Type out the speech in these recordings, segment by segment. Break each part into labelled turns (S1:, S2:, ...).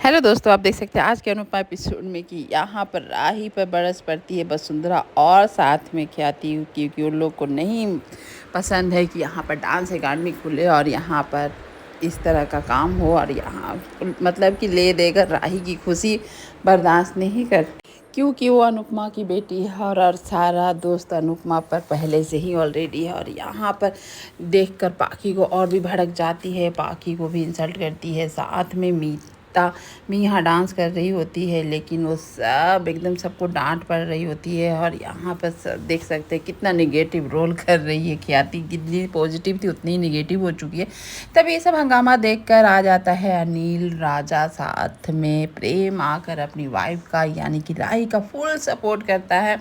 S1: Hello दोस्तों, आप देख सकते हैं आज के अनुपमा एपिसोड में कि यहाँ पर राही पर बरस पड़ती है वसुंधरा और साथ में ख्याति, क्योंकि उन लोग को नहीं पसंद है कि यहाँ पर डांस अकेडमी खुले और यहाँ पर इस तरह का काम हो। और यहाँ मतलब कि ले देकर राही की खुशी बर्दाश्त नहीं कर, क्योंकि वो अनुपमा की बेटी है और सारा दोस्त अनुपमा पर पहले से ही ऑलरेडी है। और यहाँ पर देखकर पाखी को और भी भड़क जाती है, पाखी को भी इंसल्ट करती है। साथ में मीता भी यहाँ डांस कर रही होती है, लेकिन वो सब एकदम सबको डांट पड़ रही होती है। और यहाँ पर सब देख सकते हैं कितना निगेटिव रोल कर रही है ख्याति, जितनी पॉजिटिव थी उतनी निगेटिव हो चुकी है। तब ये सब हंगामा देखकर आ जाता है अनिल राजा, साथ में प्रेम आकर अपनी वाइफ का यानी कि राही का फुल सपोर्ट करता है।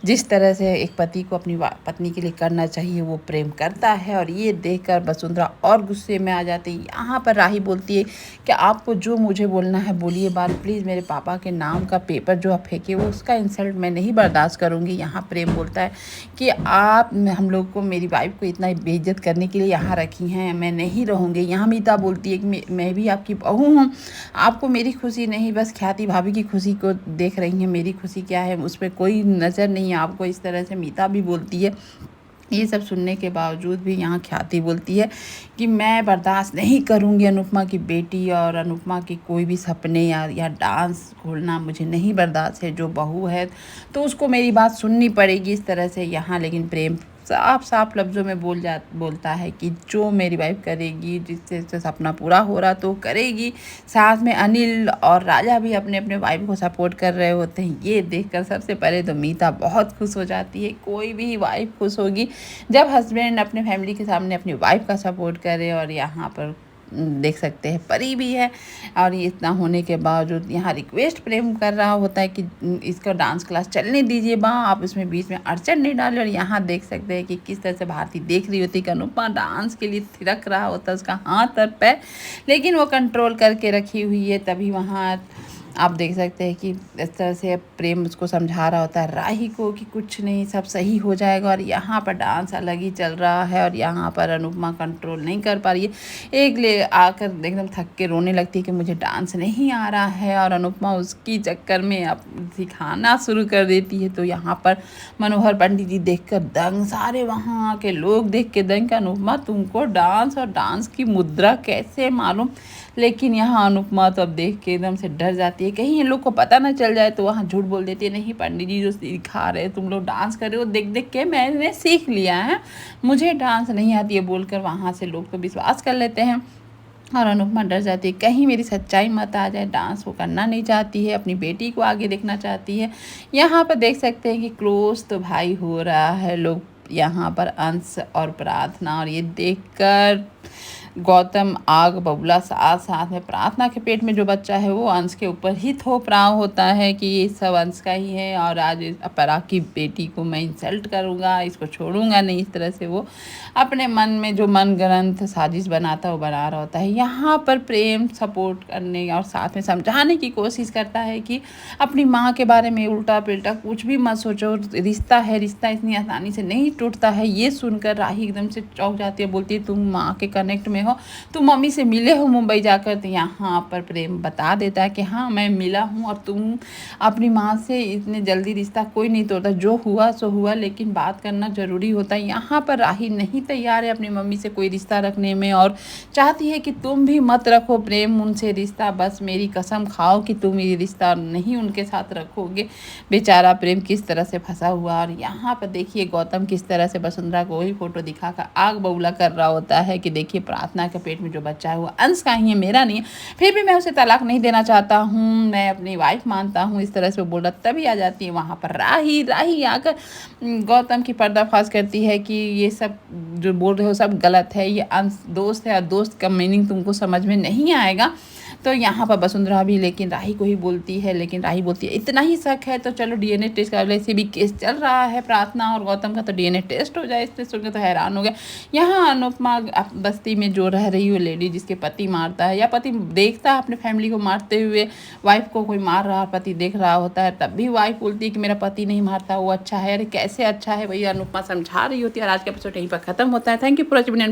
S1: जिस तरह से एक पति को अपनी पत्नी के लिए करना चाहिए वो प्रेम करता है। और ये देखकर वसुंधरा और गुस्से में आ जाती है। यहाँ पर राही बोलती है कि आपको जो मुझे बोलना है बोलिए, बात प्लीज़ मेरे पापा के नाम का पेपर जो आप फेंके वो उसका इंसल्ट मैं नहीं बर्दाश्त करूँगी। यहाँ प्रेम बोलता है कि आप हम लोग को, मेरी वाइफ को इतना बेइज्जत करने के लिए यहाँ रखी हैं, मैं नहीं रहूँगी। यहाँ मीता बोलती है कि मैं भी आपकी बहू हूँ, आपको मेरी खुशी नहीं बस ख्याति भाभी की खुशी को देख रही हैं, मेरी खुशी क्या है उस पर कोई नज़र नहीं है आपको। इस तरह से मीता भी बोलती है। ये सब सुनने के बावजूद भी यहाँ ख्याति बोलती है कि मैं बर्दाश्त नहीं करूँगी अनुपमा की बेटी और अनुपमा की कोई भी सपने या डांस खोलना मुझे नहीं बर्दाश्त है। जो बहू है तो उसको मेरी बात सुननी पड़ेगी। इस तरह से यहाँ लेकिन प्रेम साफ साफ लफ्ज़ों में बोलता है कि जो मेरी वाइफ करेगी, जिससे सपना पूरा हो रहा तो करेगी। साथ में अनिल और राजा भी अपने अपने वाइफ को सपोर्ट कर रहे होते हैं। ये देखकर सबसे पहले तो मीता बहुत खुश हो जाती है। कोई भी वाइफ खुश होगी जब हस्बैंड अपने फैमिली के सामने अपनी वाइफ का सपोर्ट करे। और यहाँ पर देख सकते हैं परी भी है। और ये इतना होने के बावजूद यहाँ रिक्वेस्ट प्रेम कर रहा होता है कि इसका डांस क्लास चलने दीजिए बा, आप इसमें बीच में अड़चन नहीं डालें। और यहाँ देख सकते हैं कि किस तरह से भारती देख रही होती है कि अनुपमा डांस के लिए थिरक रहा होता है उसका हाथ और पैर, लेकिन वो कंट्रोल करके रखी हुई है। तभी वहाँ आप देख सकते हैं कि इस तरह से प्रेम उसको समझा रहा होता है राही को कि कुछ नहीं, सब सही हो जाएगा। और यहाँ पर डांस अलग ही चल रहा है और यहाँ पर अनुपमा कंट्रोल नहीं कर पा रही है। एक ले आकर एकदम थक के रोने लगती है कि मुझे डांस नहीं आ रहा है। और अनुपमा उसकी चक्कर में अब सिखाना शुरू कर देती है। तो यहाँ पर मनोहर पंडित जी देखकर दंग, सारे वहाँ के लोग देख के दंग, अनुपमा तुमको डांस और डांस की मुद्रा कैसे मालूम। लेकिन यहाँ अनुपमा तो अब देख के एकदम से डर जाती है, कहीं इन लोग को पता ना चल जाए। तो वहाँ झूठ बोल देती है, नहीं पंडित जी जो सिखा रहे तुम लोग डांस कर रहे हो देख देख के मैंने सीख लिया है, मुझे डांस नहीं आती है बोलकर वहाँ से लोग तो विश्वास कर लेते हैं। और अनुपमा डर जाती है कहीं मेरी सच्चाई मत आ जाए। डांस वो करना नहीं चाहती है, अपनी बेटी को आगे देखना चाहती है। यहाँ पर देख सकते हैं कि क्लोज तो भाई हो रहा है लोग, यहाँ पर अंश और प्रार्थना। और ये देखकर गौतम आग बबूला साथ साथ में प्रार्थना के पेट में जो बच्चा है वो अंश के ऊपर ही थोप रहा होता है कि ये सब अंश का ही है और आज अपरा की बेटी को मैं इंसल्ट करूँगा, इसको छोड़ूंगा नहीं। इस तरह से वो अपने मन में जो मन ग्रंथ साजिश बनाता है वो बना रहा होता है। यहाँ पर प्रेम सपोर्ट करने और साथ में समझाने की कोशिश करता है कि अपनी माँ के बारे में उल्टा पिल्टा कुछ भी मत सोचो, रिश्ता है, रिश्ता इतनी आसानी से नहीं टूटता है। ये सुनकर राही एकदम से चौंक जाती है, बोलती है तुम माँ के कनेक्ट में हो, तुम मम्मी से मिले हो मुंबई जाकर। तो यहाँ पर प्रेम बता देता है कि हाँ मैं मिला हूँ और तुम अपनी माँ से इतने जल्दी रिश्ता कोई नहीं तोड़ता, जो हुआ सो हुआ, लेकिन बात करना ज़रूरी होता है। यहाँ पर राही नहीं तैयार है अपनी मम्मी से कोई रिश्ता रखने में और चाहती है कि तुम भी मत रखो प्रेम उनसे रिश्ता, बस मेरी कसम खाओ कि तुम ये रिश्ता नहीं उनके साथ रखोगे। बेचारा प्रेम किस तरह से फंसा हुआ। और यहाँ पर देखिए गौतम किस तरह से वसुंधरा को वही फोटो दिखाकर आग बबूला कर रहा होता है कि देखिए प्रार्थना के पेट में जो बच्चा है वो अंश का ही है, मेरा नहीं है, फिर भी मैं उसे तलाक नहीं देना चाहता हूँ, मैं अपनी वाइफ मानता हूँ। इस तरह से वो बोल रहा, तभी आ जाती है वहाँ पर राही आकर गौतम की पर्दाफाश करती है कि ये सब जो बोल रहे हो सब गलत है, ये अंश दोस्त है और दोस्त का मीनिंग तुमको समझ में नहीं आएगा। तो यहाँ पर वसुंधरा भी लेकिन राही को ही बोलती है, लेकिन राही बोलती है इतना ही शक है तो चलो डीएनए टेस्ट कर ले, ऐसे भी केस चल रहा है प्रार्थना और गौतम का, तो डीएनए टेस्ट हो जाए। इससे सुनकर तो हैरान हो गया। यहाँ अनुपमा बस्ती में जो रह रही हो लेडी जिसके पति मारता है या पति देखता है अपने फैमिली को मारते हुए, वाइफ को कोई मार रहा पति देख रहा होता है, तब भी वाइफ बोलती है कि मेरा पति नहीं मारता, वो अच्छा है। अरे कैसे अच्छा है भैया, अनुपमा समझा रही होती है। और आज का एपिसोड यहीं पर खत्म होता है। Thank you for watching. Bye.